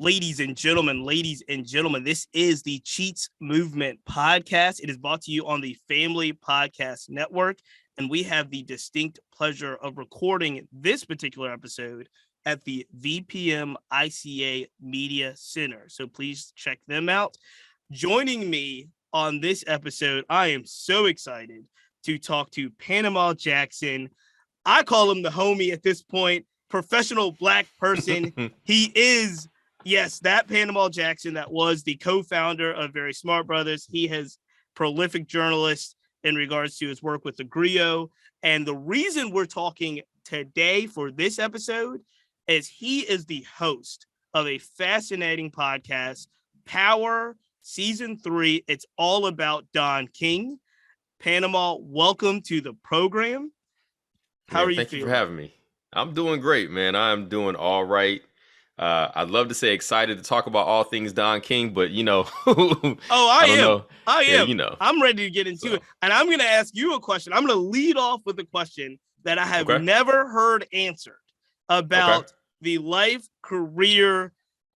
Ladies and gentlemen, this is the Cheats Movement podcast. It is brought to you on the Family Podcast Network, and we have the distinct pleasure of recording this particular episode at the VPM ICA Media Center. So please check them out. Joining me on this episode, I am so excited to talk to Panama Jackson. I call him the homie at this point, professional Black person. He is... Yes, that Panama Jackson that was the co-founder of Very Smart Brothas. He has prolific journalist in regards to his work with the Griot. And the reason we're talking today for this episode is he is the host of a fascinating podcast, Power Season 3. It's all about Don King. Panama, welcome to the program. How are you feeling? Thank you for having me. I'm doing great, man. I'm doing all right. I'd love to say excited to talk about all things Don King, but I am. Yeah, I'm ready to get into it. And I'm going to ask you a question. I'm going to lead off with a question that I have never heard answered about the life career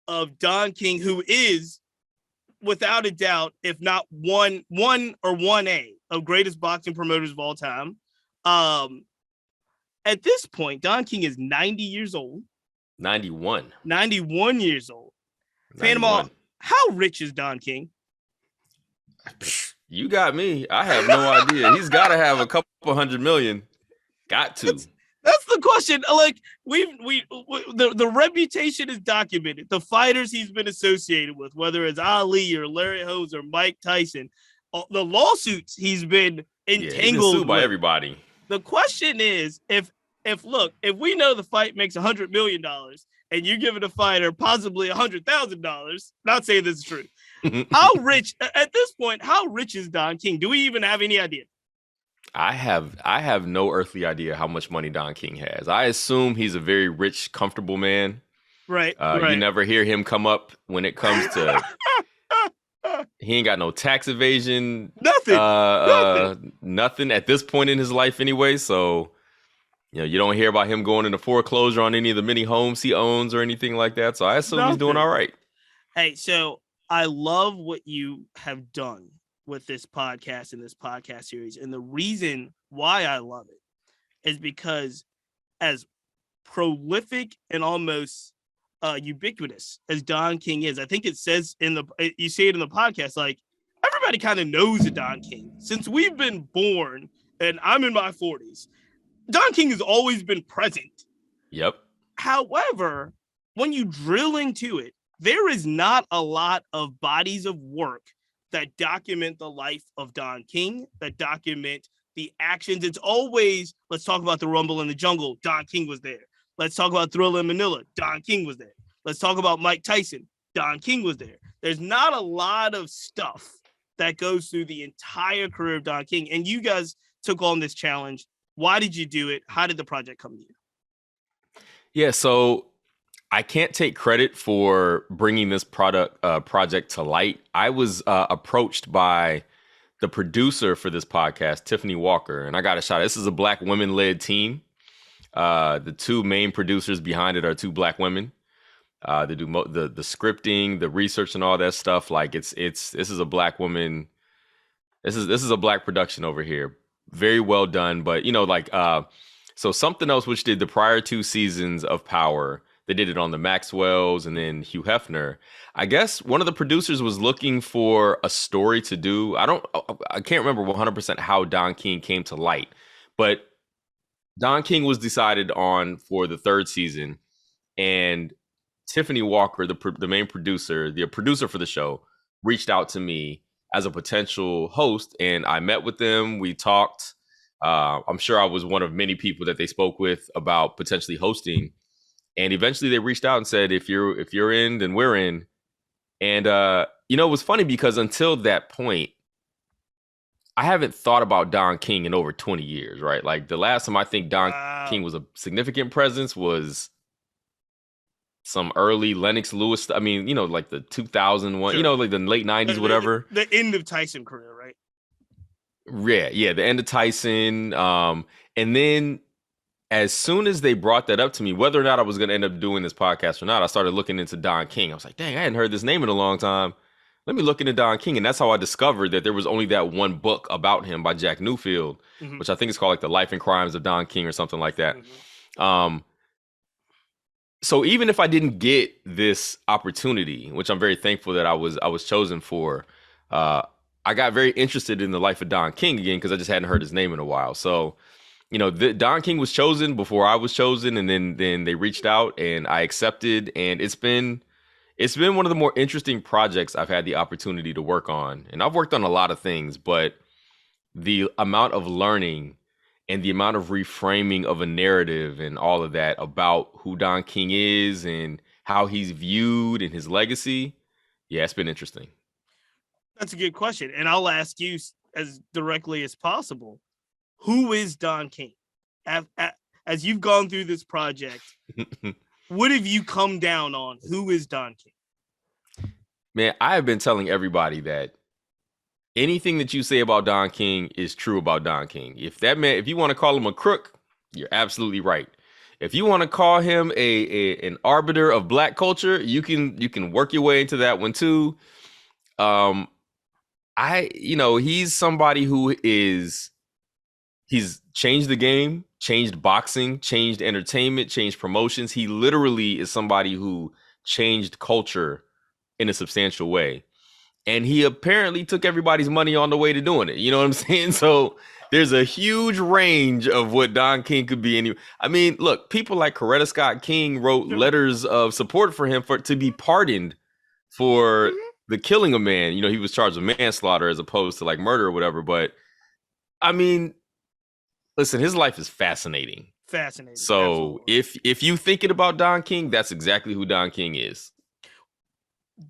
of Don King, who is, without a doubt, if not one or 1A of greatest boxing promoters of all time. At this point, Don King is 90 years old. 91 years old. 91. Panama, how rich is Don King? You got me. I have no idea. He's got to have a couple $100 million. Got to. That's the question. Like the reputation is documented. The fighters he's been associated with, whether it's Ali or Larry Holmes or Mike Tyson, the lawsuits he's been entangled sued by everybody. The question is, if we know the fight makes $100 million and you're giving a fighter possibly $100,000, not saying this is true. How rich at this point? How rich is Don King? Do we even have any idea? I have no earthly idea how much money Don King has. I assume he's a very rich, comfortable man. Right. You never hear him come up when it comes to. He ain't got no tax evasion. Nothing at this point in his life anyway. So. You don't hear about him going into foreclosure on any of the many homes he owns or anything like that. So I assume he's doing all right. Hey, so I love what you have done with this podcast and this podcast series. And the reason why I love it is because as prolific and almost ubiquitous as Don King is, I think it says you say it in the podcast, like everybody kind of knows a Don King. Since we've been born and I'm in my 40s, Don King has always been present. Yep. However, when you drill into it, there is not a lot of bodies of work that document the life of Don King, that document the actions. It's always, let's talk about the Rumble in the Jungle. Don King was there. Let's talk about Thriller in Manila. Don King was there. Let's talk about Mike Tyson. Don King was there. There's not a lot of stuff that goes through the entire career of Don King. And you guys took on this challenge. Why did you do it? How did the project come to you? Yeah, so I can't take credit for bringing this project to light. I was approached by the producer for this podcast, Tiffany Walker, and I got a shot. This is a Black women-led team. The two main producers behind it are two Black women. They do the scripting, the research, and all that stuff. Like this is a Black woman. This is a Black production over here. Very well done, but so something else which did the prior two seasons of Power, they did it on the Maxwells and then Hugh Hefner. I guess one of the producers was looking for a story to do. I can't remember 100% how Don King came to light, but Don King was decided on for the third season, and Tiffany Walker, the main producer, the producer for the show, reached out to me as a potential host, and I met with them. We talked. I'm sure I was one of many people that they spoke with about potentially hosting, and eventually they reached out and said, "If you're in, then we're in." And it was funny because until that point, I haven't thought about Don King in over 20 years. Right, like the last time I think Don King was a significant presence was some early Lennox Lewis. I mean, like the 2001, sure. Like the late 90s, whatever. The end of Tyson career, right? Yeah, the end of Tyson. And then as soon as they brought that up to me, whether or not I was going to end up doing this podcast or not, I started looking into Don King. I was like, dang, I hadn't heard this name in a long time. Let me look into Don King. And that's how I discovered that there was only that one book about him by Jack Newfield, Mm-hmm. which I think is called like The Life and Crimes of Don King or something like that. Mm-hmm. So even if I didn't get this opportunity, which I'm very thankful that I was chosen for, I got very interested in the life of Don King again because I just hadn't heard his name in a while. So, Don King was chosen before I was chosen, and then they reached out and I accepted, and it's been one of the more interesting projects I've had the opportunity to work on. And I've worked on a lot of things, but the amount of learning and the amount of reframing of a narrative and all of that about who Don King is and how he's viewed and his legacy, yeah, it's been interesting. That's a good question. And I'll ask you as directly as possible. Who is Don King? As you've gone through this project, what have you come down on? Who is Don King? Man, I have been telling everybody that anything that you say about Don King is true about Don King. If you want to call him a crook, you're absolutely right. If you want to call him an arbiter of black culture, you can work your way into that one too. He's somebody he's changed the game, changed boxing, changed entertainment, changed promotions. He literally is somebody who changed culture in a substantial way. And he apparently took everybody's money on the way to doing it. You know what I'm saying? So there's a huge range of what Don King could be. And I mean, look, people like Coretta Scott King wrote letters of support for him to be pardoned for the killing of man. He was charged with manslaughter as opposed to like murder or whatever. But I mean, listen, his life is fascinating. Fascinating. So absolutely. if you thinking about Don King, that's exactly who Don King is.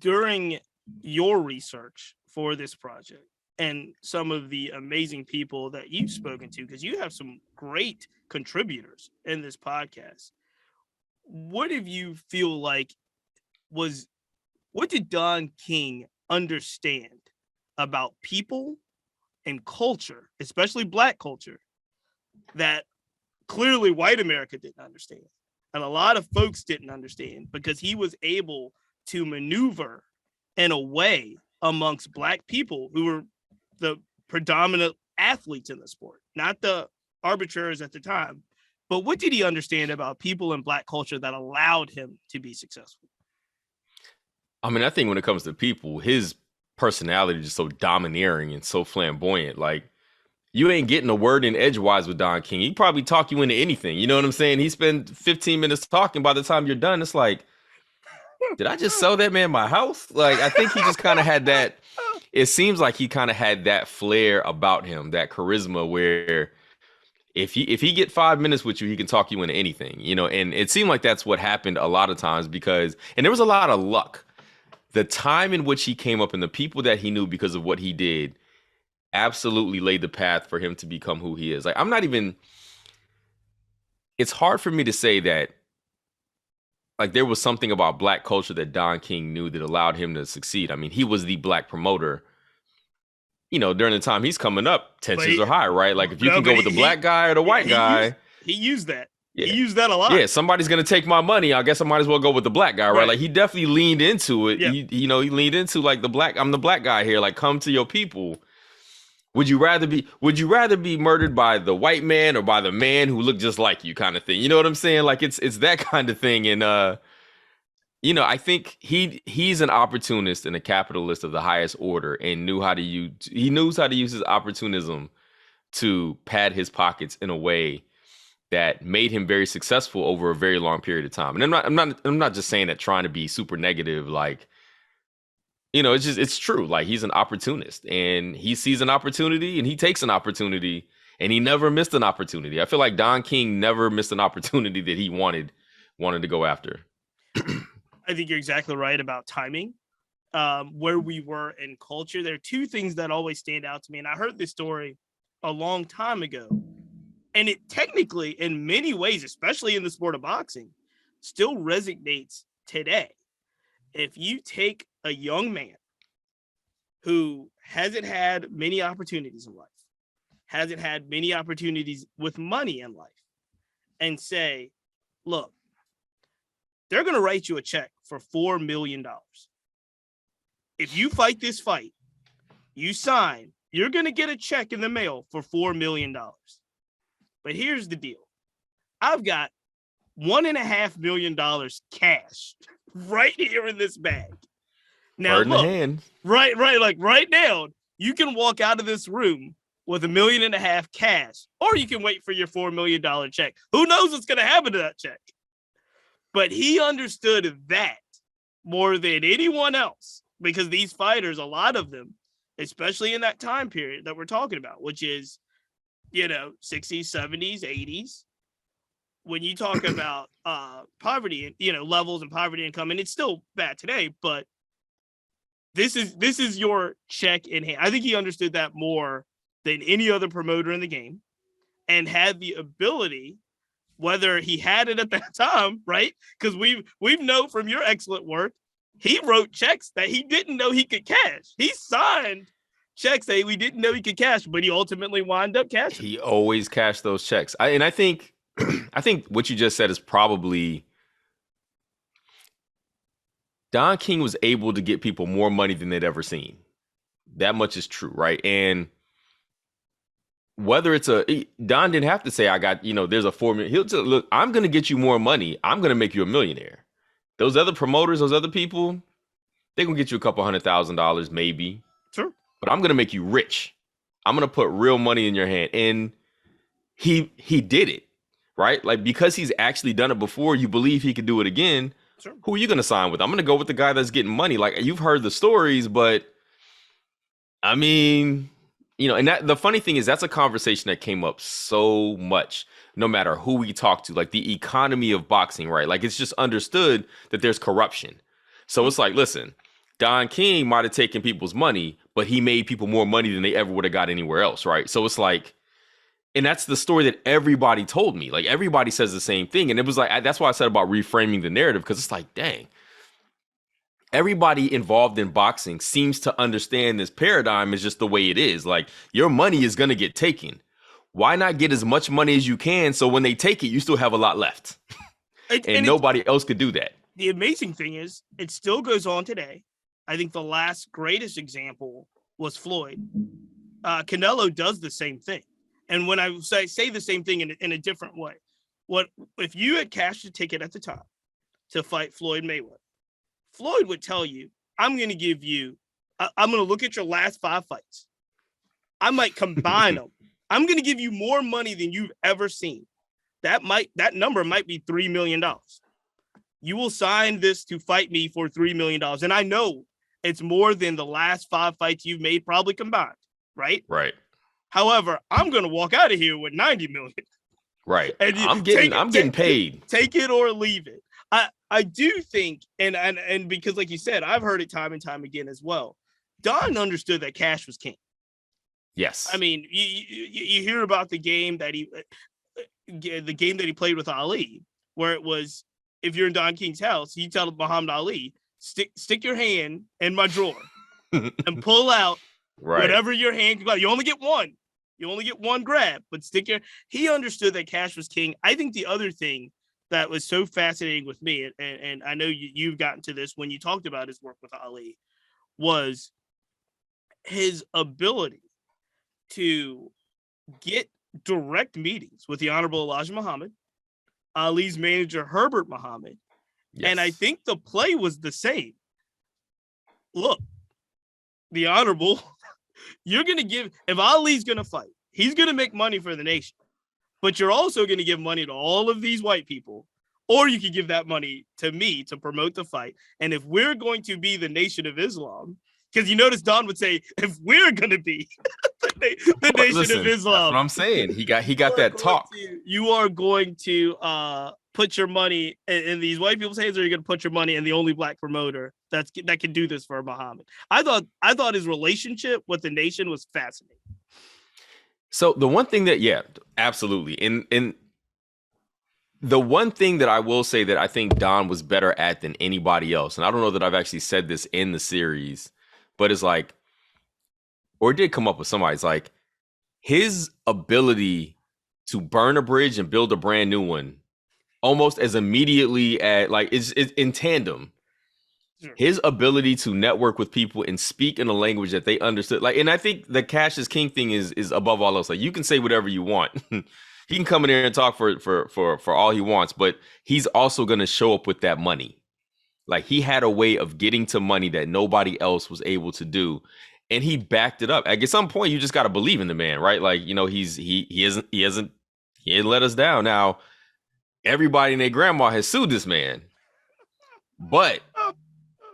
During your research for this project and some of the amazing people that you've spoken to, because you have some great contributors in this podcast, what have you feel like what did Don King understand about people and culture, especially black culture, that clearly white America didn't understand and a lot of folks didn't understand, because he was able to maneuver in a way amongst black people who were the predominant athletes in the sport, not the arbitrators at the time. But what did he understand about people in black culture that allowed him to be successful? I mean, I think when it comes to people, his personality is just so domineering and so flamboyant. Like, you ain't getting a word in edgewise with Don King. He probably talk you into anything. You know what I'm saying? He spent 15 minutes talking. By the time you're done, it's like, did I just sell that man my house? Like, I think he just kind of had that. It seems like he kind of had that flair about him, that charisma, where if he get 5 minutes with you, he can talk you into anything, and it seemed like that's what happened a lot of times, and there was a lot of luck. The time in which he came up and the people that he knew because of what he did absolutely laid the path for him to become who he is. Like, it's hard for me to say that like there was something about black culture that Don King knew that allowed him to succeed. I mean, he was the black promoter. During the time he's coming up, tensions are high, right? Like, if you can go with the black guy or the white guy. He used that. Yeah. He used that a lot. Yeah, somebody's going to take my money. I guess I might as well go with the black guy, right? Like, he definitely leaned into it. Yeah. He leaned into like I'm the black guy here. Like, come to your people. Would you rather be murdered by the white man or by the man who looked just like you, kind of thing? You know what I'm saying? Like, it's that kind of thing. And I think he's an opportunist and a capitalist of the highest order, and knows how to use his opportunism to pad his pockets in a way that made him very successful over a very long period of time. And I'm not just saying that trying to be super negative, like, it's true. Like, he's an opportunist, and he sees an opportunity and he takes an opportunity, and he never missed an opportunity. I feel like Don King never missed an opportunity that he wanted to go after. I think you're exactly right about timing, where we were in culture. There are two things that always stand out to me. And I heard this story a long time ago, and it technically, in many ways, especially in the sport of boxing, still resonates today. If you take a young man who hasn't had many opportunities in life, hasn't had many opportunities with money in life, and say, look, they're going to write you a check for $4 million. If you fight this fight, you sign, you're going to get a check in the mail for $4 million. But here's the deal. I've got $1.5 million cash right here in this bag. Now, Bird in look, the hand. right, like right now, you can walk out of this room with $1.5 million cash, or you can wait for your $4 million check. Who knows what's going to happen to that check? But he understood that more than anyone else, because these fighters, a lot of them, especially in that time period that we're talking about, which is, 60s, 70s, 80s, when you talk about poverty, levels and poverty income, and it's still bad today, but this is your check in hand. I think he understood that more than any other promoter in the game, and had the ability, whether he had it at that time, right? Because we know from your excellent work, he wrote checks that he didn't know he could cash. He signed checks that we didn't know he could cash, but he ultimately wound up cashing. He always cashed those checks. I think what you just said is probably Don King was able to get people more money than they'd ever seen. That much is true, right? And whether it's Don didn't have to say, I got, there's a $4 million. He'll just, look, I'm going to get you more money. I'm going to make you a millionaire. Those other promoters, those other people, they're going to get you a couple $100,000 maybe. Sure. But I'm going to make you rich. I'm going to put real money in your hand. And he did it, right? Like, because he's actually done it before, you believe he could do it again. Sure. Who are you going to sign with? I'm going to go with the guy that's getting money. Like, you've heard the stories, but I mean, and the funny thing is that's a conversation that came up so much, no matter who we talk to, like the economy of boxing, right? Like, it's just understood that there's corruption. So it's like, listen, Don King might have taken people's money, but he made people more money than they ever would have got anywhere else, right? So it's like, and that's the story that everybody told me. Like, everybody says the same thing. And it was like, that's why I said about reframing the narrative, because it's like, dang, everybody involved in boxing seems to understand this paradigm is just the way it is. Like, your money is going to get taken. Why not get as much money as you can so when they take it, you still have a lot left? and nobody else could do that. The amazing thing is, it still goes on today. I think the last greatest example was Floyd. Canelo does the same thing. And when I say the same thing in a different way, what if you had cashed a ticket at the time to fight Floyd Mayweather? Floyd would tell you, I'm going to look at your last 5 fights. I might combine them. I'm going to give you more money than you've ever seen. That number might be $3 million. You will sign this to fight me for $3 million. And I know it's more than the last 5 fights you've made probably combined, right? Right. However, I'm going to walk out of here with $90 million. Right. And I'm getting paid. Take it or leave it. I do think, and because like you said, I've heard it time and time again as well. Don understood that cash was king. Yes. I mean, you hear about the game that he played with Ali, where it was, if you're in Don King's house, you tell Muhammad Ali, stick your hand in my drawer and pull out whatever your hand can go. You only get one. You only get one grab, but he understood that cash was king. I think the other thing that was so fascinating with me, and I know you've gotten to this when you talked about his work with Ali, was his ability to get direct meetings with the Honorable Elijah Muhammad, Ali's manager, Herbert Muhammad. Yes. And I think the play was the same. Look, the Honorable, you're going to give, if Ali's going to fight, he's going to make money for the nation. But you're also going to give money to all of these white people, or you could give that money to me to promote the fight. And if we're going to be the Nation of Islam, because you notice Don would say, if we're going to be the Nation of Islam. That's what I'm saying. He got that talk. You are going to put your money in these white people's hands, or you're going to put your money in the only black promoter that can do this for Muhammad. I thought his relationship with the nation was fascinating. So the one thing that, yeah, absolutely. And the one thing that I will say that I think Don was better at than anybody else, and I don't know that I've actually said this in the series, but it's like, or it did come up with somebody, it's like his ability to burn a bridge and build a brand new one almost as immediately at like it's in tandem. Sure. His ability to network with people and speak in a language that they understood, like, and I think the cash is king thing is above all else. Like, you can say whatever you want. He can come in there and talk for all he wants, but he's also going to show up with that money. Like, he had a way of getting to money that nobody else was able to do, and he backed it up. Like, at some point, you just got to believe in the man, right? Like, you know, he hasn't let us down. Now, everybody and their grandma has sued this man, but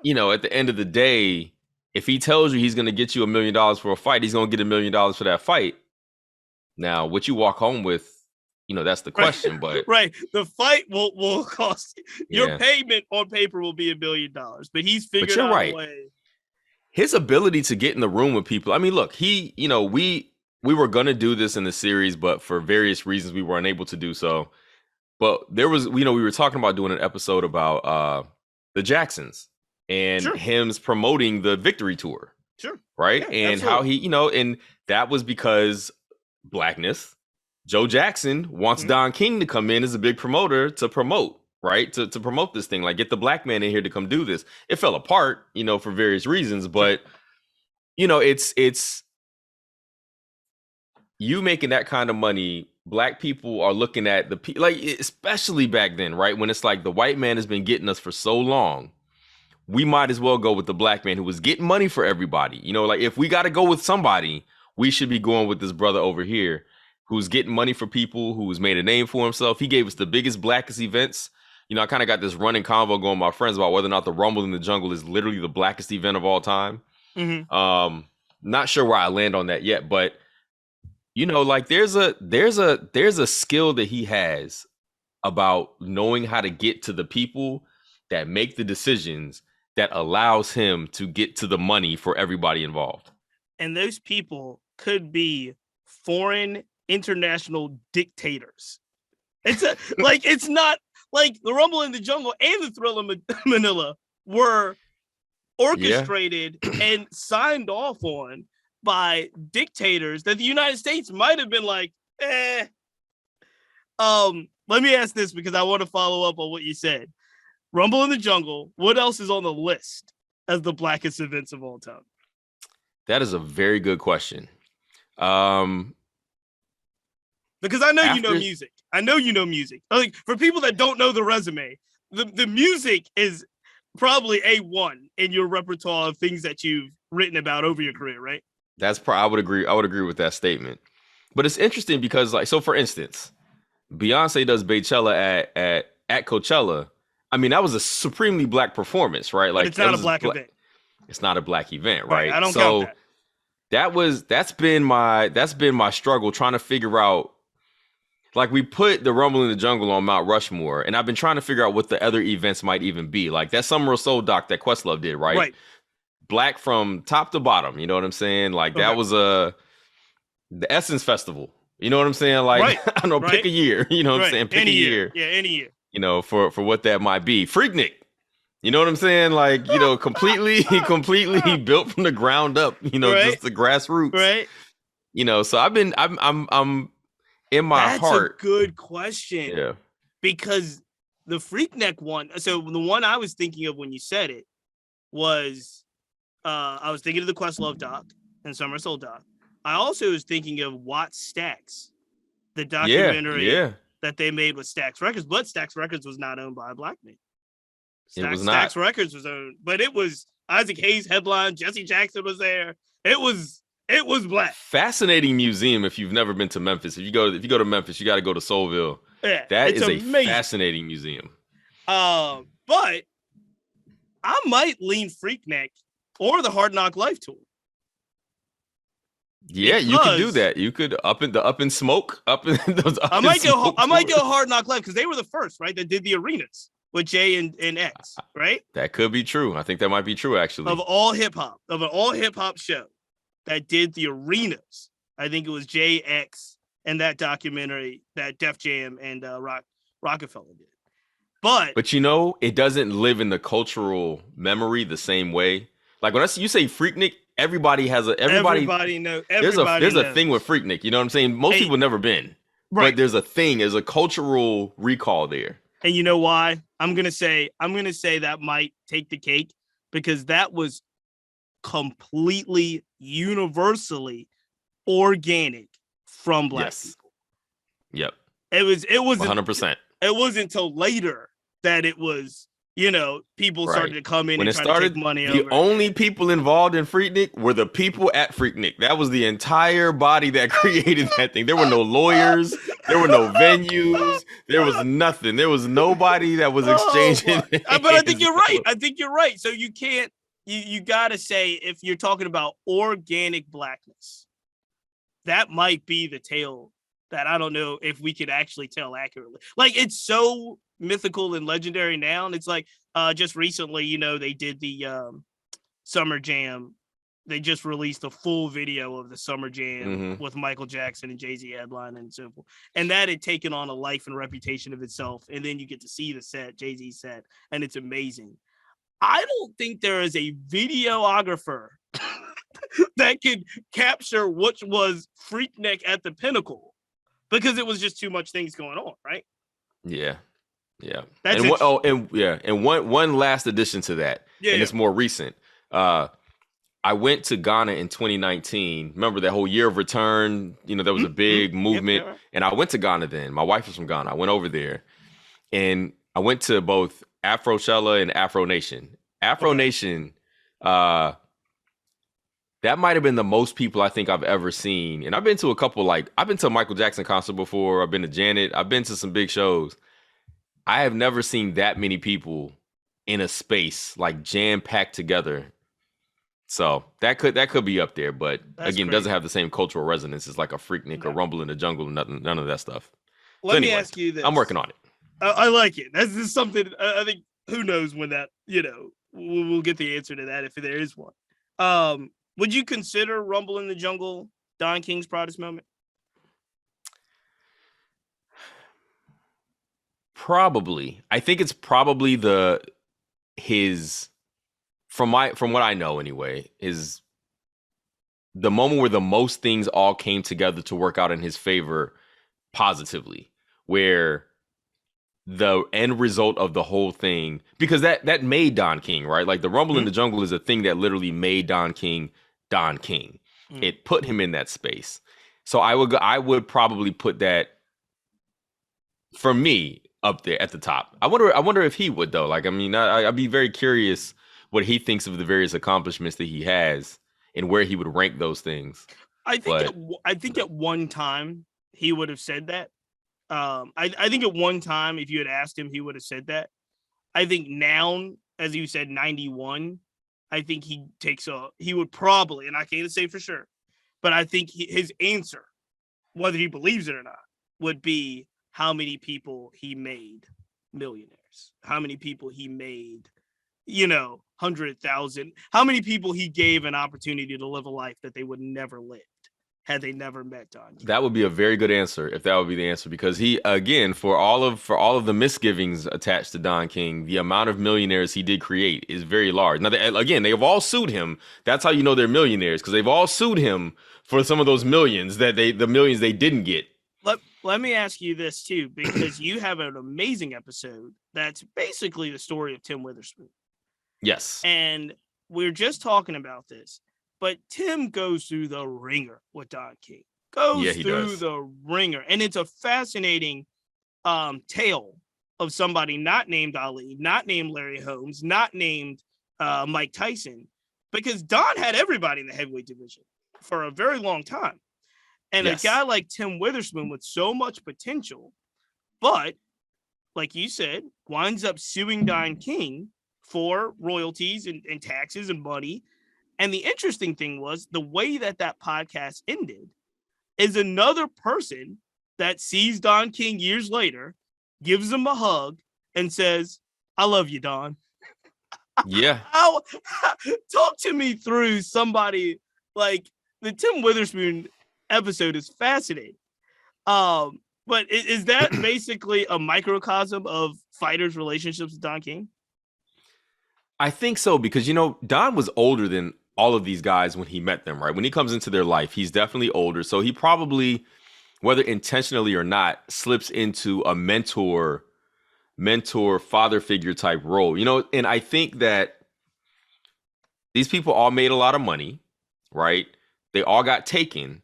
you know, at the end of the day, if he tells you he's going to get you $1 million for a fight, he's going to get $1 million for that fight. Now, what you walk home with, you know, that's the question. But right, the fight will cost your payment on paper will be $1 million, but he's figured out a way. His ability to get in the room with people. I mean, look, we were going to do this in the series, but for various reasons, we were unable to do so. But there was, we were talking about doing an episode about the Jacksons. And him's promoting the Victory Tour. Sure. Right. Yeah, and absolutely. how he, and that was because Blackness. Joe Jackson wants Don King to come in as a big promoter to promote, right? To promote this thing, like get the black man in here to come do this. It fell apart, for various reasons, but it's you making that kind of money. Black people are looking at like, especially back then, right? When it's like the white man has been getting us for so long. We might as well go with the black man who was getting money for everybody. Like if we got to go with somebody, we should be going with this brother over here who's getting money for people, who's made a name for himself. He gave us the biggest, blackest events. I kind of got this running convo going with my friends about whether or not the Rumble in the Jungle is literally the blackest event of all time. Mm-hmm. Not sure where I land on that yet, but like there's a skill that he has about knowing how to get to the people that make the decisions that allows him to get to the money for everybody involved. And those people could be foreign international dictators. It's not like the Rumble in the Jungle and the Thriller Manila were orchestrated and signed off on by dictators that the United States might have been like, Let me ask this because I want to follow up on what you said. Rumble in the Jungle, what else is on the list as the blackest events of all time? That is a very good question. Because I know you know music. Like, for people that don't know the resume, the music is probably A1 in your repertoire of things that you've written about over your career, right? I would agree. I would agree with that statement. But it's interesting because, like, so for instance, Beyonce does Beychella at Coachella. I mean, that was a supremely black performance, right? Like, but it's not a black event. It's not a black event, right? I don't count that. That's been my struggle trying to figure out. Like, we put the Rumble in the Jungle on Mount Rushmore, and I've been trying to figure out what the other events might even be. Like that Summer of Soul doc that Questlove did, right? Right. Black from top to bottom. You know what I'm saying? Like that was the Essence Festival. You know what I'm saying? Like, I don't know, pick a year. You know what I'm saying? Pick any a year. Yeah, any year. For what that might be. Freaknik. You know what I'm saying? Like, completely built from the ground up, just the grassroots. Right. So I'm in my heart. That's a good question. Yeah. Because the Freaknik one, so the one I was thinking of when you said it was, I was thinking of the Questlove doc and Summer Soul doc. I also was thinking of Watt Stax, the documentary that they made with Stax Records, but Stax Records was not owned by a black man. It was not. Stax Records was owned, but it was Isaac Hayes headline. Jesse Jackson was there. It was black. Fascinating museum. If you've never been to Memphis, if you go to Memphis, you got to go to Soulville. Yeah, that is amazing. A fascinating museum. But I might lean Freaknik or the Hard Knock Life tour. Yeah, you could do that. You could up in smoke. I might go Hard Knock Life because they were the first, right? That did the arenas with Jay and X, right? That could be true. I think that might be true, actually. Of an all hip hop show that did the arenas. I think it was Jay, X, and that documentary that Def Jam and Rockefeller did. But it doesn't live in the cultural memory the same way. Like when you say Freaknik, everybody knows. There's a thing with Freaknik. You know what I'm saying? Most people never been. Right. but there's a cultural recall there. And you know why? I'm gonna say that might take the cake because that was completely universally organic from Black Yes. people. Yep. It wasn't 100%. it wasn't until later that it was, people started Right. to come in When and it try to take started, money the over. only people involved in Freaknik were the people at Freaknik. That was the entire body that created that thing. There were no lawyers. There were no venues. There was nothing. There was nobody that was Oh exchanging my. But I think hands. you're right. I think you're right. So you can't you gotta say if you're talking about organic blackness, that might be the tale that I don't know if we could actually tell accurately. Like it's so mythical and legendary now. And it's like just recently, they did the Summer Jam. They just released a full video of the Summer Jam Mm-hmm. with Michael Jackson and Jay-Z headline and so forth. And that had taken on a life and reputation of itself. And then you get to see the set, Jay-Z set, and it's amazing. I don't think there is a videographer that could capture what was Freaknik at the pinnacle because it was just too much things going on, right? Yeah. Yeah. That's and it. and one last addition to that, Yeah, and it's more recent. I went to Ghana in 2019. Remember that whole year of return? There was a big movement, Yep. and I went to Ghana then. My wife was from Ghana. I went over there, and I went to both Afrochella and Afro Nation. Afro Okay. Nation, that might have been the most people I think I've ever seen. And I've been to a couple, I've been to a Michael Jackson concert before. I've been to Janet. I've been to some big shows. I have never seen that many people in a space like jam packed together. So that could be up there, but That's again, crazy. doesn't have the same cultural resonance as like a Freaknik or No. Rumble in the Jungle, none of that stuff. Let So me anyway, ask you this. I'm working on it. I like it. That's just something I think. Who knows when that we'll get the answer to that if there is one. Would you consider Rumble in the Jungle Don King's proudest moment? Probably, I think it's probably his from what I know anyway is the moment where the most things all came together to work out in his favor positively, where the end result of the whole thing, because that made Don King, right? Like the Rumble in the Jungle is a thing that literally made Don King Don King. It put him in that space. So I would probably put that for me up there at the top. I wonder if he would though. Like I mean, I'd be very curious what he thinks of the various accomplishments that he has and where he would rank those things. I think at one time he would have said that. I think at one time, if you had asked him, he would have said that. I think now, as you said, 91, I think he would probably, and I can't say for sure, but I think his answer, whether he believes it or not, would be how many people he made millionaires, how many people he made, 100,000, how many people he gave an opportunity to live a life that they would never live had they never met Don King. That would be a very good answer if that would be the answer, because he, again, for all of the misgivings attached to Don King, the amount of millionaires he did create is very large. Now, again, they've all sued him. That's how you know they're millionaires, because they've all sued him for some of those millions the millions they didn't get. Let me ask you this too, because you have an amazing episode that's basically the story of Tim Witherspoon. Yes. And we're just talking about this. But Tim goes through the ringer with Don King. Goes through the ringer. And it's a fascinating tale of somebody not named Ali, not named Larry Holmes, not named Mike Tyson. Because Don had everybody in the heavyweight division for a very long time. And a guy like Tim Witherspoon with so much potential, but like you said, winds up suing Don King for royalties and taxes and money. And the interesting thing was the way that podcast ended is another person that sees Don King years later, gives him a hug and says, I love you, Don. Yeah. Talk to me through somebody like the Tim Witherspoon episode is fascinating. But is that basically a microcosm of fighters' relationships with Don King? I think so, because, Don was older than all of these guys when he met them, right? When he comes into their life, he's definitely older. So he probably whether intentionally or not, slips into a mentor, father figure type role. And I think that these people all made a lot of money, right? They all got taken.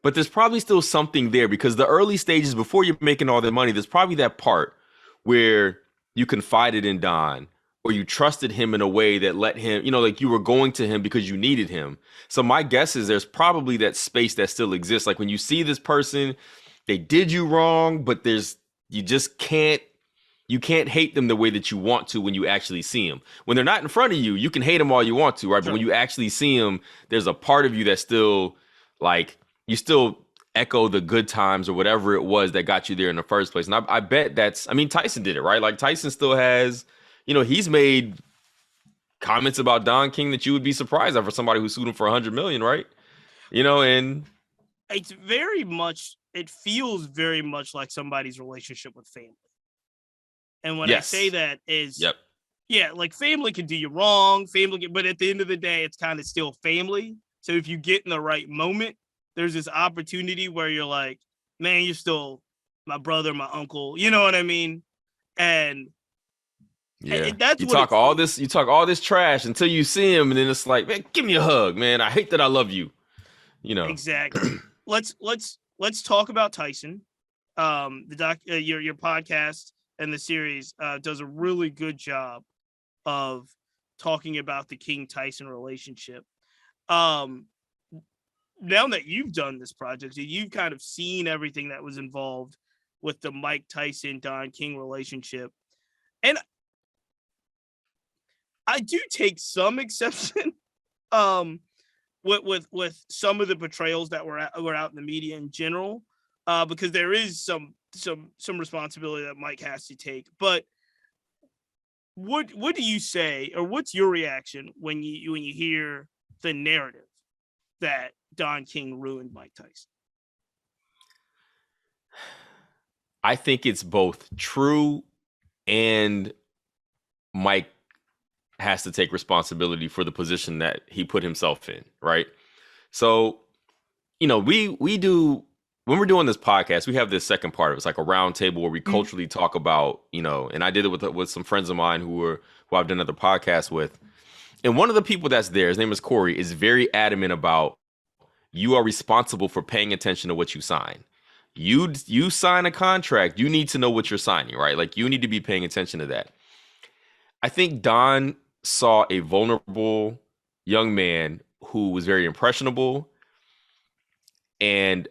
But there's probably still something there, because the early stages before you're making all that money, there's probably that part where you confided in Don, or you trusted him in a way that let him, like you were going to him because you needed him. So my guess is there's probably that space that still exists. Like when you see this person, they did you wrong, but you just can't, you can't hate them the way that you want to when you actually see them. When they're not in front of you, you can hate them all you want to, right? Sure. But when you actually see them, there's a part of you that's still like, you still echo the good times or whatever it was that got you there in the first place. And I bet Tyson did it, right? Like Tyson still has, he's made comments about Don King that you would be surprised at for somebody who sued him for $100 million, right? And it feels very much like somebody's relationship with family. And when yes. I say that is, yep. Yeah, like family can do you wrong, but at the end of the day, it's kind of still family. So if you get in the right moment, there's this opportunity where you're like, man, you're still my brother, my uncle, you know what I mean? And yeah, you talk all this trash until you see him, and then it's like, man, give me a hug, man. I hate that I love you. Exactly. let's talk about Tyson. Your podcast and the series does a really good job of talking about the King Tyson relationship. Now that you've done this project, you've kind of seen everything that was involved with the Mike Tyson Don King relationship, and I do take some exception with some of the portrayals that were out in the media in general, because there is some responsibility that Mike has to take. But what do you say, or what's your reaction when you hear the narrative that Don King ruined Mike Tyson? I think it's both true, and Mike has to take responsibility for the position that he put himself in, right? So, we do, when we're doing this podcast, we have this second part of it. It's like a round table where we culturally talk about, and I did it with some friends of mine who I've done other podcasts with. And one of the people that's there, his name is Corey, is very adamant about, you are responsible for paying attention to what you sign. You sign a contract, you need to know what you're signing, right? Like you need to be paying attention to that. I think Don saw a vulnerable young man who was very impressionable, and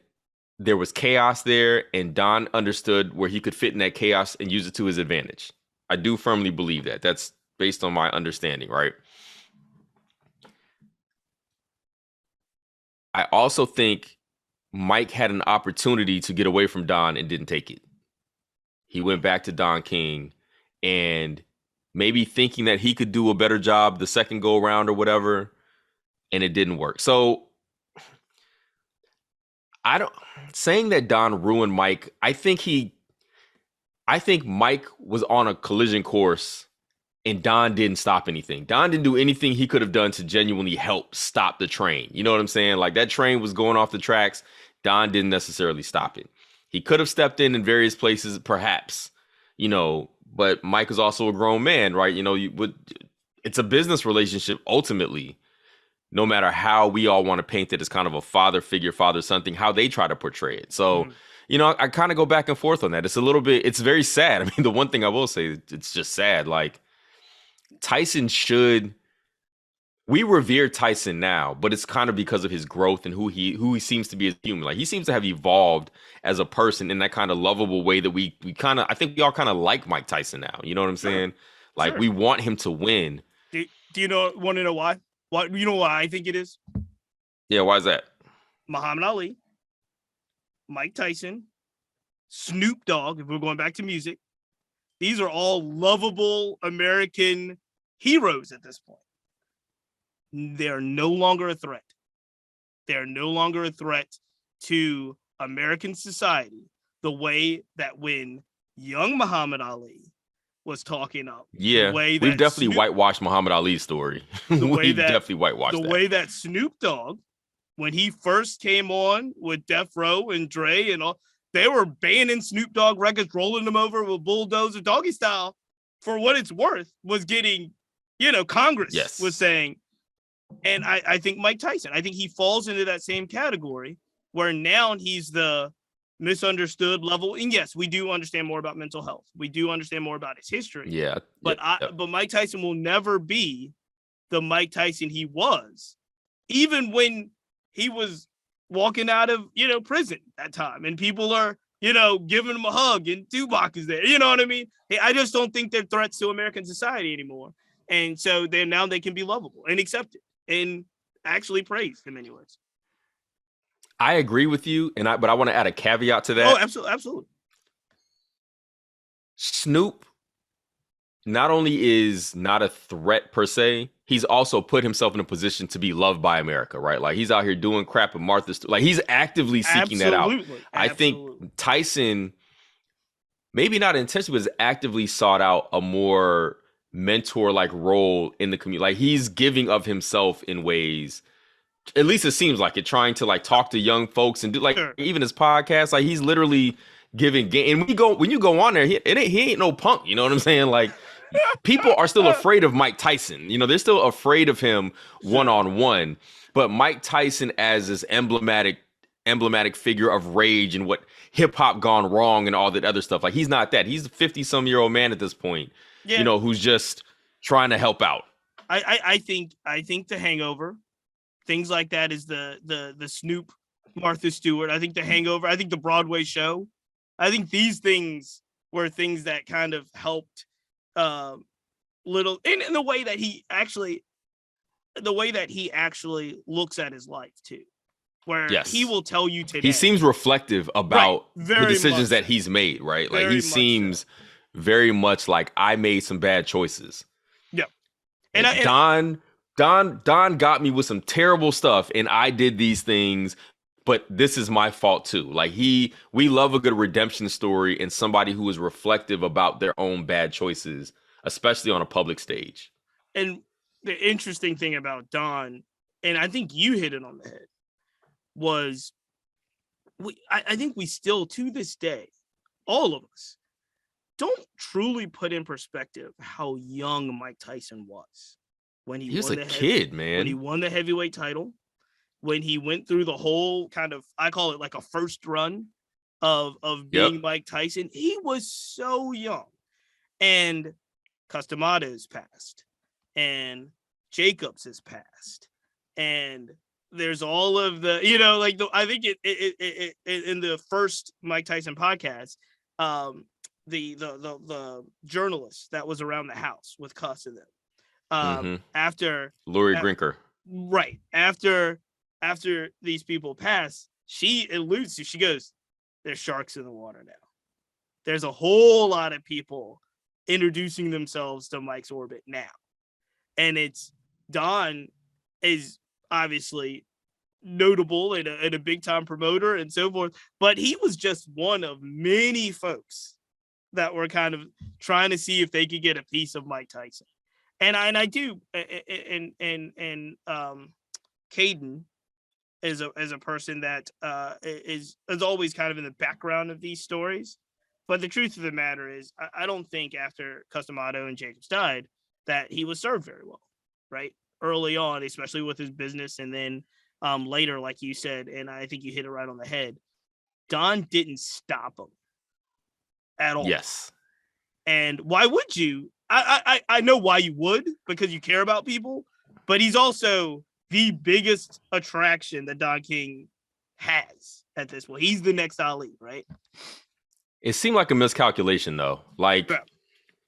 there was chaos there, and Don understood where he could fit in that chaos and use it to his advantage. I do firmly believe that. That's based on my understanding, right? I also think Mike had an opportunity to get away from Don and didn't take it. He went back to Don King, and maybe thinking that he could do a better job the second go around or whatever, and it didn't work. So saying that Don ruined Mike, I think Mike was on a collision course and Don didn't stop anything. Don didn't do anything he could have done to genuinely help stop the train. You know what I'm saying? Like that train was going off the tracks. Don didn't necessarily stop it. He could have stepped in various places, perhaps, but Mike is also a grown man, right? It's a business relationship ultimately, no matter how we all want to paint it as kind of a father figure, father-son thing, how they try to portray it. So, I kind of go back and forth on that. It's very sad. I mean, the one thing I will say, it's just sad. Like we revere Tyson now, but it's kind of because of his growth and who he seems to be as a human. Like he seems to have evolved as a person in that kind of lovable way that I think we all kind of like Mike Tyson now. You know what I'm saying? Sure. Like we want him to win. Do you want to know why? Why I think it is? Yeah, why is that? Muhammad Ali, Mike Tyson, Snoop Dogg, if we're going back to music, these are all lovable American heroes at this point. They're no longer a threat. They're no longer a threat to American society the way that when young Muhammad Ali was talking up. Yeah, we've definitely whitewashed Muhammad Ali's story. We've definitely whitewashed the way that Snoop Dogg when he first came on with Death Row and Dre and all, they were banning Snoop Dogg records, rolling them over with bulldozer doggy style. For what it's worth, was getting, Congress was saying. And I think Mike Tyson, I think he falls into that same category where now he's the misunderstood level. And yes, we do understand more about mental health. We do understand more about his history. Yeah. But but Mike Tyson will never be the Mike Tyson he was, even when he was walking out of, prison that time and people are, giving him a hug and Tupac is there. You know what I mean? I just don't think they're threats to American society anymore. And so now they can be lovable and accepted and actually praised in many ways. I agree with you, but I want to add a caveat to that. Oh, absolutely. Snoop not only is not a threat per se, he's also put himself in a position to be loved by America, right? Like he's out here doing crap with Martha Stewart. Like he's actively seeking that out. I think Tyson, maybe not intentionally, but has actively sought out a more mentor-like role in the community. Like he's giving of himself in ways, at least it seems like it, trying to like talk to young folks and do like even his podcast. Like he's literally giving game. And when you go on there, he ain't no punk. You know what I'm saying? Like people are still afraid of Mike Tyson. They're still afraid of him one-on-one. But Mike Tyson as this emblematic figure of rage and what hip hop gone wrong and all that other stuff. Like he's not that. He's a 50-some-year-old man at this point. Yeah. Who's just trying to help out. I think The Hangover, things like that is the Snoop, Martha Stewart. I think The Hangover. I think the Broadway show. I think these things were things that kind of helped little in the way that he actually looks at his life too. Where he will tell you today. He seems reflective about the decisions that he's made, right? Like he seems very much like I made some bad choices. Yeah. And Don got me with some terrible stuff and I did these things, but this is my fault too. Like we love a good redemption story and somebody who is reflective about their own bad choices, especially on a public stage. And the interesting thing about Don, and I think you hit it on the head, was I think we still to this day, all of us, don't truly put in perspective how young Mike Tyson was when he was a kid, man. When he won the heavyweight title, when he went through the whole kind of, I call it like a first run of being Mike Tyson. He was so young, and Customato's passed, and Jacobs has passed, and there's all of the, I think it in the first Mike Tyson podcast, the journalist that was around the house with Cuss and them, after Lori Grinker, right after these people pass, she alludes to, she goes, "There's sharks in the water now. There's a whole lot of people introducing themselves to Mike's orbit now," and it's Don is obviously notable and a big time promoter and so forth, but he was just one of many folks that were kind of trying to see if they could get a piece of Mike Tyson. And I do, and Caden is a person that is always kind of in the background of these stories. But the truth of the matter is, I don't think after Customato and Jacobs died that he was served very well, right? Early on, especially with his business, and then later, like you said, and I think you hit it right on the head, Don didn't stop him at all. Yes. And why would you? I know why you would, because you care about people, but he's also the biggest attraction that Don King has at this point. He's the next Ali, right? It seemed like a miscalculation, though. Like,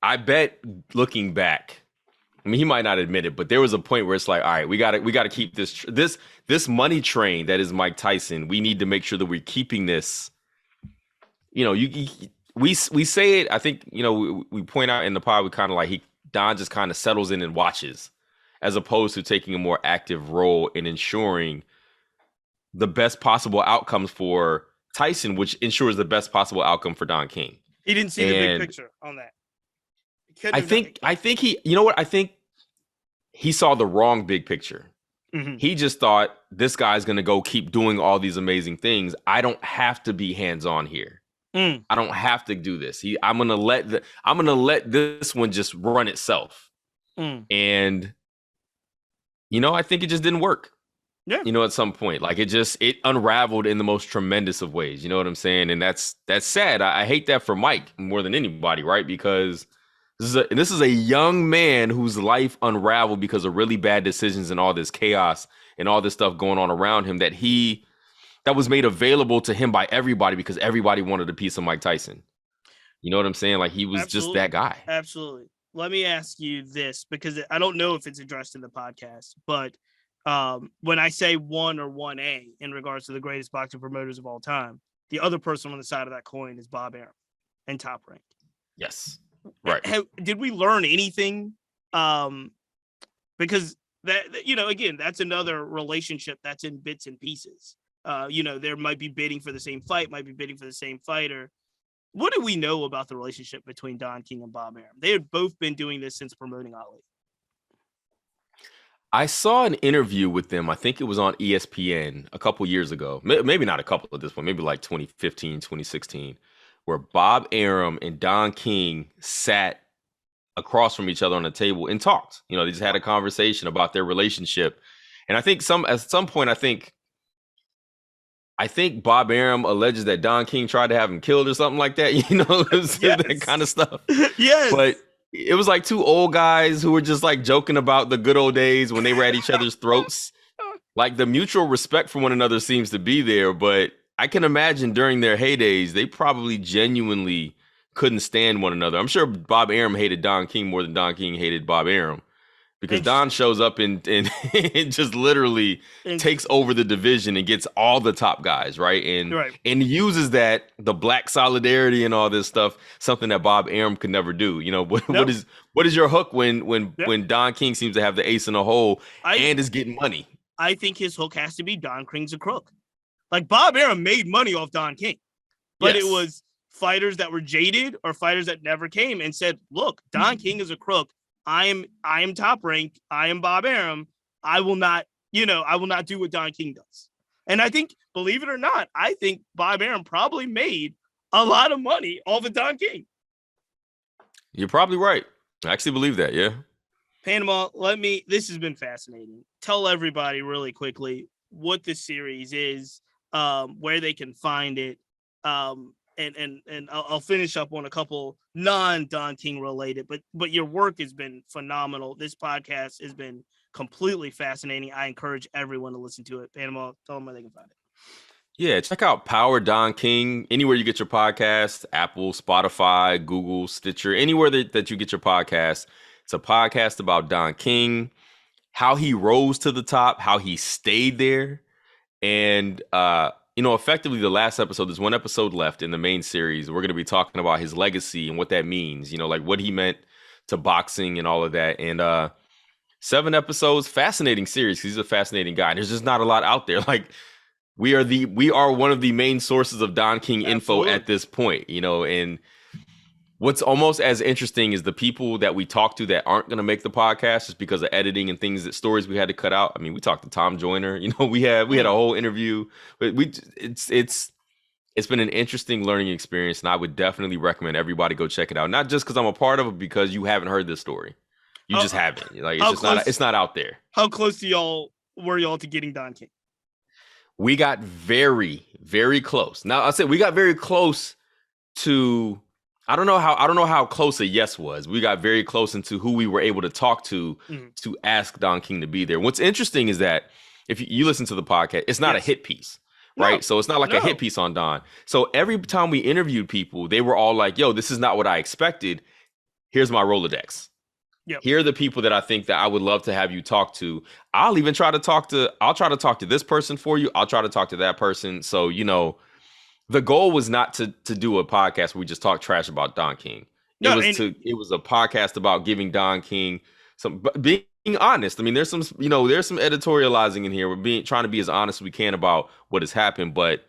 I bet looking back, I mean, he might not admit it, but there was a point where it's like, all right, we got to keep this money train that is Mike Tyson. We need to make sure that we're keeping this. We say it. I think we point out in the pod, we kind of like Don just kind of settles in and watches, as opposed to taking a more active role in ensuring the best possible outcomes for Tyson, which ensures the best possible outcome for Don King. He didn't see the big picture on that. I think he, I think he saw the wrong big picture. Mhm. He just thought this guy's going to go keep doing all these amazing things. I don't have to be hands-on here. Mm. I don't have to do this. I'm going to let this one just run itself. Mm. And I think it just didn't work. Yeah. At some point, like it unraveled in the most tremendous of ways. You know what I'm saying? And that's sad. I hate that for Mike more than anybody, right? Because this is a young man whose life unraveled because of really bad decisions and all this chaos and all this stuff going on around him that was made available to him by everybody because everybody wanted a piece of Mike Tyson. You know what I'm saying? Like he was just that guy. Absolutely. Let me ask you this, because I don't know if it's addressed in the podcast, but when I say 1 or 1A in regards to the greatest boxing promoters of all time, the other person on the side of that coin is Bob Arum and Top Rank. Yes. Right. Did we learn anything? Because that, again, that's another relationship that's in bits and pieces. There might be bidding for the same fight, might be bidding for the same fighter. What do we know about the relationship between Don King and Bob Arum? They had both been doing this since promoting Ali. I saw an interview with them. I think it was on ESPN a couple years ago. Maybe not a couple at this point, maybe like 2015, 2016, where Bob Arum and Don King sat across from each other on a table and talked. They just had a conversation about their relationship. And I think at some point, I think Bob Arum alleges that Don King tried to have him killed or something like that. Yes. That kind of stuff. Yes. But it was like two old guys who were just like joking about the good old days when they were at each other's throats. Like the mutual respect for one another seems to be there, but I can imagine during their heydays, they probably genuinely couldn't stand one another. I'm sure Bob Arum hated Don King more than Don King hated Bob Arum, because Don shows up and just literally takes over the division and gets all the top guys, right? And uses that, the black solidarity and all this stuff, something that Bob Arum could never do. What is your hook when Don King seems to have the ace in the hole and is getting money? I think his hook has to be Don King's a crook. Like Bob Arum made money off Don King, but It was fighters that were jaded or fighters that never came and said, look, Don King is a crook. I am Top Rank. I am Bob Arum. I will not do what Don King does. And I think, believe it or not, I think Bob Arum probably made a lot of money off of Don King. You're probably right. I actually believe that. Yeah. Panama, this has been fascinating. Tell everybody really quickly what this series is, where they can find it. And I'll finish up on a couple non-Don King related, but your work has been phenomenal. This podcast has been completely fascinating. I encourage everyone to listen to it. Panama, tell them where they can find it. Yeah, check out Power Don King anywhere you get your podcast: Apple, Spotify, Google, Stitcher, anywhere that you get your podcast. It's a podcast about Don King, how he rose to the top, how he stayed there, and effectively the last episode, there's one episode left in the main series. We're going to be talking about his legacy and what that means, like what he meant to boxing and all of that. And 7 episodes, fascinating series, because he's a fascinating guy. There's just not a lot out there. Like we are one of the main sources of Don King info at this point, and what's almost as interesting is the people that we talk to that aren't going to make the podcast just because of editing and stories we had to cut out. I mean, we talked to Tom Joyner, we had a whole interview, but it's been an interesting learning experience. And I would definitely recommend everybody go check it out. Not just because I'm a part of it, because you haven't heard this story. You just haven't. Like it's not out there. How close were y'all to getting Don King? We got very, very close. Now I said we got very close to, I don't know how close a yes was. We got very close into who we were able to talk to ask Don King to be there. What's interesting is that if you listen to the podcast, it's not a hit piece, right? No, so it's not like a hit piece on Don. So every time we interviewed people, they were all like, yo, this is not what I expected. Here's my Rolodex. Yep. Here are the people that I think that I would love to have you talk to. I'll try to talk to this person for you. I'll try to talk to that person. So, the goal was not to do a podcast where we just talk trash about Don King. It was a podcast about giving Don King being honest. I mean, there's some editorializing in here. We're trying to be as honest as we can about what has happened, but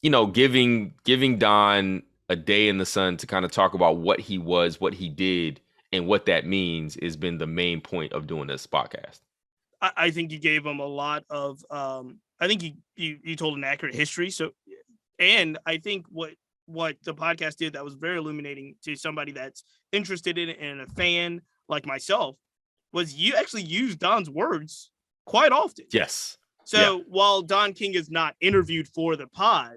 giving Don a day in the sun to kind of talk about what he was, what he did, and what that means has been the main point of doing this podcast. I think you gave him a lot of I think you told an accurate history. So, and I think what the podcast did that was very illuminating to somebody that's interested in it and a fan like myself was you actually used Don's words quite often. Yes. Yeah. So while Don King is not interviewed for the pod,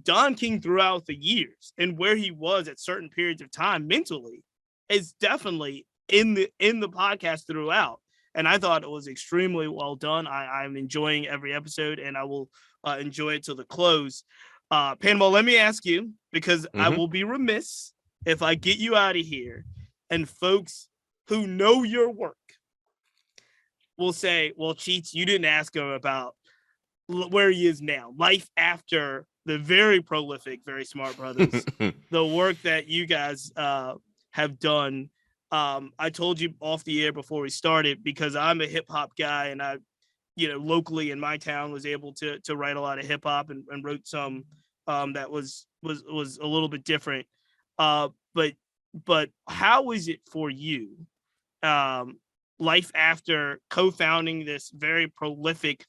Don King throughout the years and where he was at certain periods of time mentally is definitely in the podcast throughout. And I thought it was extremely well done. I'm enjoying every episode, and I will enjoy it till the close. Panama, let me ask you, because I will be remiss if I get you out of here, and folks who know your work will say, well, Cheats, you didn't ask him about where he is now, life after the very prolific, very smart brothers, the work that you guys have done. I told you off the air before we started, because I'm a hip hop guy, and I, locally in my town was able to write a lot of hip hop and wrote some that was a little bit different. But how is it for you? Life after co-founding this very prolific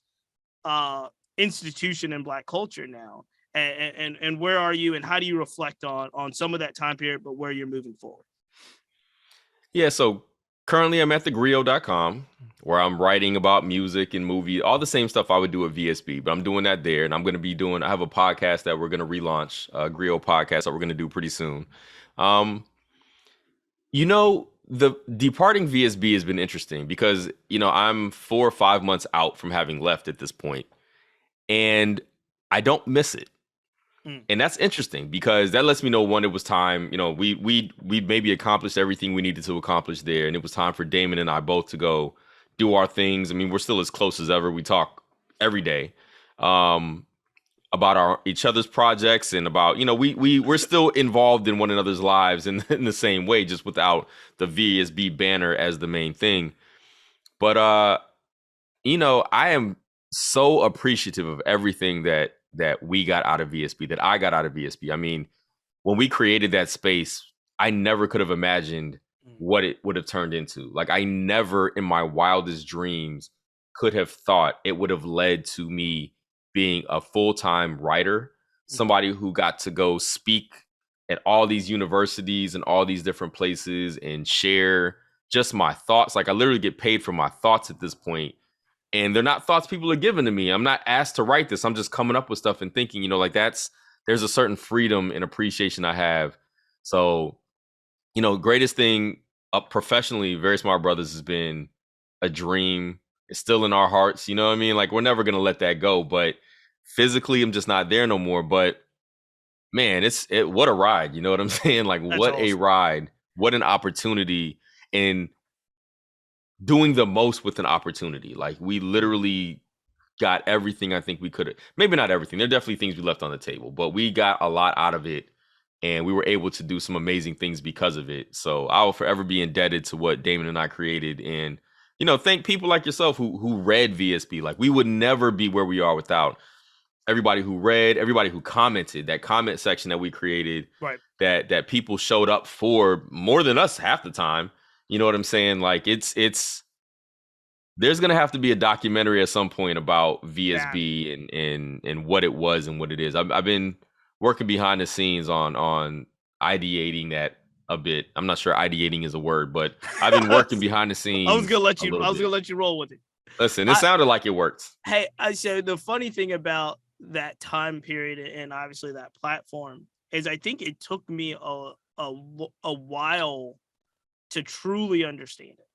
institution in Black culture now, and where are you, and how do you reflect on some of that time period, but where you're moving forward? Yeah, so currently I'm at thegrio.com, where I'm writing about music and movie, all the same stuff I would do at VSB, but I'm doing that there. And I'm going to be I have a podcast that we're going to relaunch, a Grio podcast that we're going to do pretty soon. The departing VSB has been interesting because, I'm 4 or 5 months out from having left at this point, and I don't miss it. And that's interesting because that lets me know, one, it was time. We maybe accomplished everything we needed to accomplish there, and it was time for Damon and I both to go do our things. I mean, we're still as close as ever. We talk every day about each other's projects, and about we're still involved in one another's lives in the same way, just without the VSB banner as the main thing. But I am so appreciative of everything that we got out of VSB, that I got out of VSB. I mean, when we created that space, I never could have imagined what it would have turned into. Like, I never in my wildest dreams could have thought it would have led to me being a full-time writer, somebody who got to go speak at all these universities and all these different places and share just my thoughts. Like, I literally get paid for my thoughts at this point. And they're not thoughts people are giving to me. I'm not asked to write this. I'm just coming up with stuff and thinking, there's a certain freedom and appreciation I have. So, greatest thing up professionally, Very Smart Brothas has been a dream. It's still in our hearts. You know what I mean? Like, we're never going to let that go. But physically, I'm just not there no more. But man, what a ride. You know what I'm saying? Like, That's what awesome. a ride. What an opportunity. And doing the most with an opportunity. Like, we literally got everything I think we could have. Maybe not everything. There are definitely things we left on the table, but we got a lot out of it, and we were able to do some amazing things because of it. So I will forever be indebted to what Damon and I created. And, thank people like yourself who read VSB. Like, we would never be where we are without everybody who read, everybody who commented, that comment section that we created, Right. that people showed up for more than us half the time. You know what I'm saying? Like, there's going to have to be a documentary at some point about VSB and what it was and what it is. I've been working behind the scenes on ideating that a bit. I'm not sure ideating is a word, but I've been working behind the scenes. I was gonna let you roll with it. Listen, it sounded like it worked. Hey, so the funny thing about that time period and obviously that platform is I think it took me a while to truly understand it,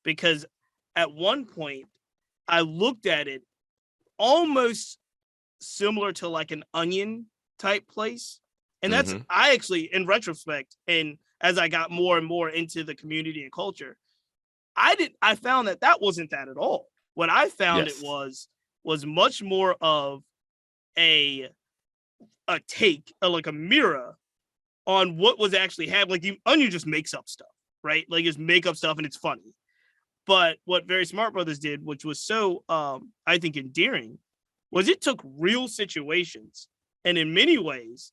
because at one point I looked at it almost similar to like an Onion type place. And that's, I actually, in retrospect, and as I got more and more into the community and culture, I found that wasn't that at all. What I found it was much more of a take, like a mirror on what was actually happening. Like, Onion just makes up stuff, right? Like, just make up stuff and it's funny. But what Very Smart Brothas did, which was so, I think, endearing, was it took real situations and in many ways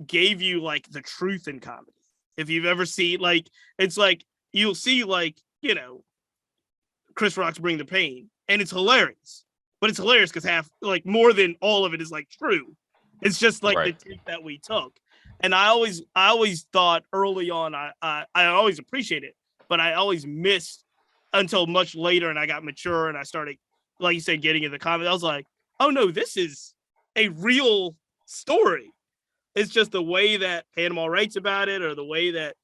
gave you like the truth in comedy. If you've ever seen, like, it's like, you'll see, like, Chris Rock's Bring the Pain, and it's hilarious. But it's hilarious because more than all of it is like true. It's just like the tip that we took. And I always thought early on, I always appreciate it, but I always missed until much later, and I got mature and I started, like you said, getting in the comments. I was like, oh no, this is a real story. It's just the way that Panama writes about it, or the way that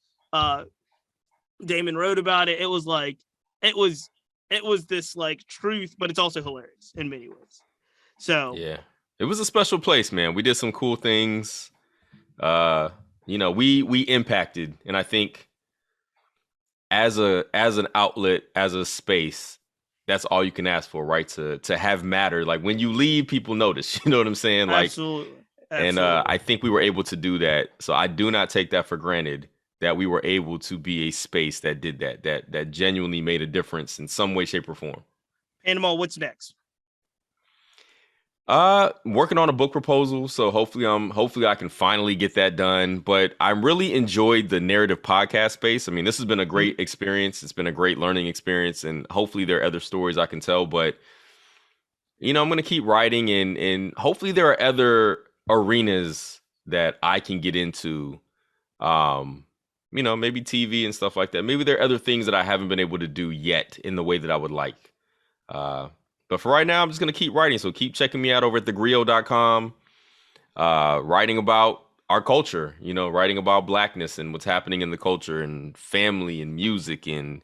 Damon wrote about it. It was like it was this like truth, but it's also hilarious in many ways. So yeah, it was a special place, man. We did some cool things. We impacted, and I think as an outlet, as a space, that's all you can ask for, right? To have matter. Like when you leave, people notice. You know what I'm saying? Like, absolutely. And I think we were able to do that. So I do not take that for granted, that we were able to be a space that did that genuinely made a difference in some way, shape, or form. Panama, what's next? Working on a book proposal, so hopefully I can finally get that done. But I really enjoyed the narrative podcast space. I mean, this has been a great experience. It's been a great learning experience, and hopefully there are other stories I can tell. But I'm going to keep writing, and hopefully there are other arenas that I can get into. Maybe TV and stuff like that. Maybe there are other things that I haven't been able to do yet in the way that I would like. But for right now, I'm just going to keep writing. So keep checking me out over at thegrio.com, writing about our culture, writing about Blackness and what's happening in the culture, and family and music and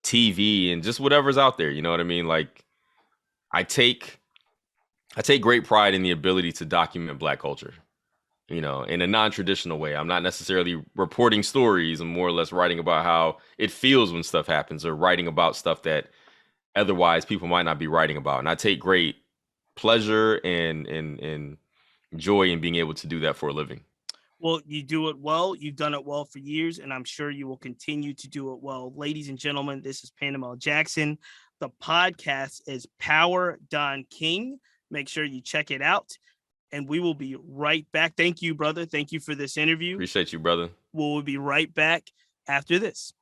TV and just whatever's out there. You know what I mean? Like I take great pride in the ability to document Black culture, in a non-traditional way. I'm not necessarily reporting stories. I'm more or less writing about how it feels when stuff happens, or writing about stuff that otherwise people might not be writing about. And I take great pleasure and joy in being able to do that for a living. Well, you do it well. You've done it well for years, and I'm sure you will continue to do it well. Ladies and gentlemen, this is Panama Jackson. The podcast is Power Don King. Make sure you check it out, and we will be right back. Thank you, brother. Thank you for this interview. Appreciate you, brother. We'll be right back after this.